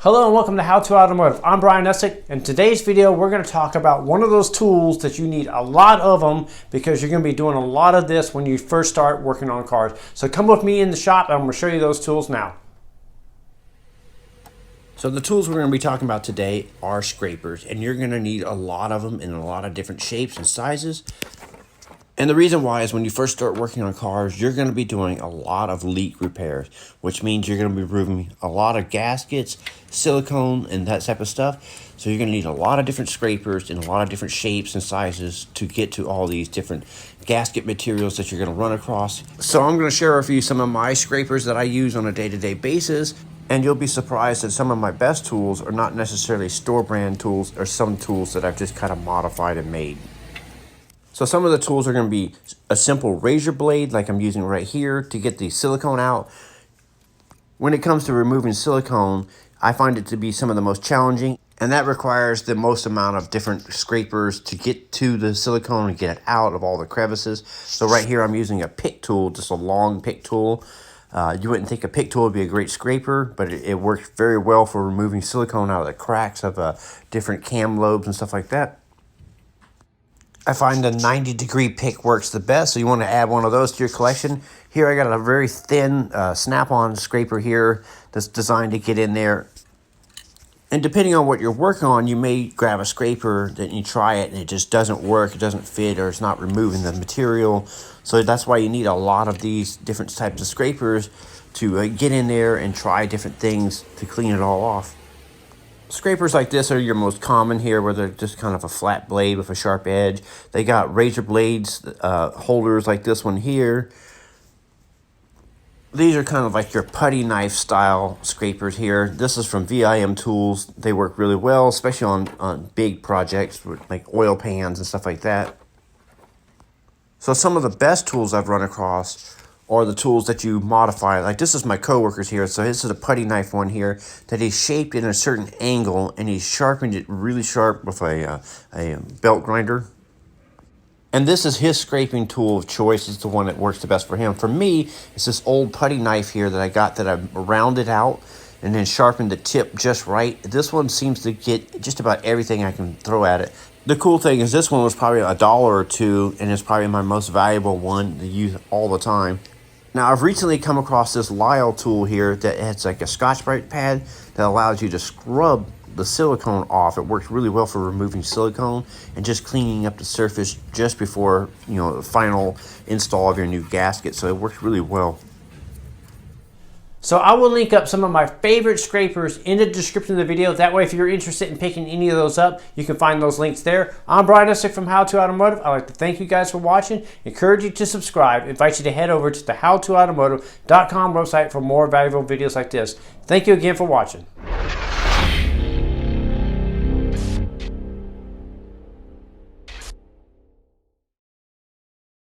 Hello and welcome to How to Automotive. I'm Brian Essick. In today's video, we're going to talk about one of those tools that you need a lot of them because you're going to be doing a lot of this when you first start working on cars. So come with me in the shop and I'm going to show you those tools now. So the tools we're going to be talking about today are scrapers, and you're going to need a lot of them in a lot of different shapes and sizes. And the reason why is when you first start working on cars, you're going to be doing a lot of leak repairs, which means you're going to be removing a lot of gaskets, silicone, and that type of stuff. So you're going to need a lot of different scrapers in a lot of different shapes and sizes to get to all these different gasket materials that you're going to run across. So I'm going to share with you some of my scrapers that I use on a day-to-day basis. And you'll be surprised that some of my best tools are not necessarily store brand tools, or some tools that I've just kind of modified and made. So some of the tools are going to be a simple razor blade like I'm using right here to get the silicone out. When it comes to removing silicone, I find it to be some of the most challenging, and that requires the most amount of different scrapers to get to the silicone and get it out of all the crevices. So right here I'm using a pick tool, just a long pick tool. You wouldn't think a pick tool would be a great scraper, but it works very well for removing silicone out of the cracks of different cam lobes and stuff like that. I find a 90-degree pick works the best, so you want to add one of those to your collection. Here I got a very thin snap-on scraper here that's designed to get in there. And depending on what you're working on, you may grab a scraper that you try it and it just doesn't work, it doesn't fit, or it's not removing the material. So that's why you need a lot of these different types of scrapers to get in there and try different things to clean it all off. Scrapers like this are your most common here, where they're just kind of a flat blade with a sharp edge. They got razor blades, holders like this one here. These are kind of like your putty knife style scrapers here. This is from VIM Tools. They work really well, especially on big projects like oil pans and stuff like that. So some of the best tools I've run across are the tools that you modify. Like this is my coworker's here. So this is a putty knife one here that he's shaped in a certain angle, and he's sharpened it really sharp with a belt grinder. And this is his scraping tool of choice. It's the one that works the best for him. For me, it's this old putty knife here that I got that I've rounded out and then sharpened the tip just right. This one seems to get just about everything I can throw at it. The cool thing is this one was probably $1 or $2, and it's probably my most valuable one to use all the time. Now, I've recently come across this Lyle tool here that has like a Scotch-Brite pad that allows you to scrub the silicone off. It works really well for removing silicone and just cleaning up the surface just before, the final install of your new gasket. So it works really well. So I will link up some of my favorite scrapers in the description of the video. That way, if you're interested in picking any of those up, you can find those links there. I'm Brian Essick from How to Automotive. I'd like to thank you guys for watching. Encourage you to subscribe. Invite you to head over to the howtoautomotive.com website for more valuable videos like this. Thank you again for watching.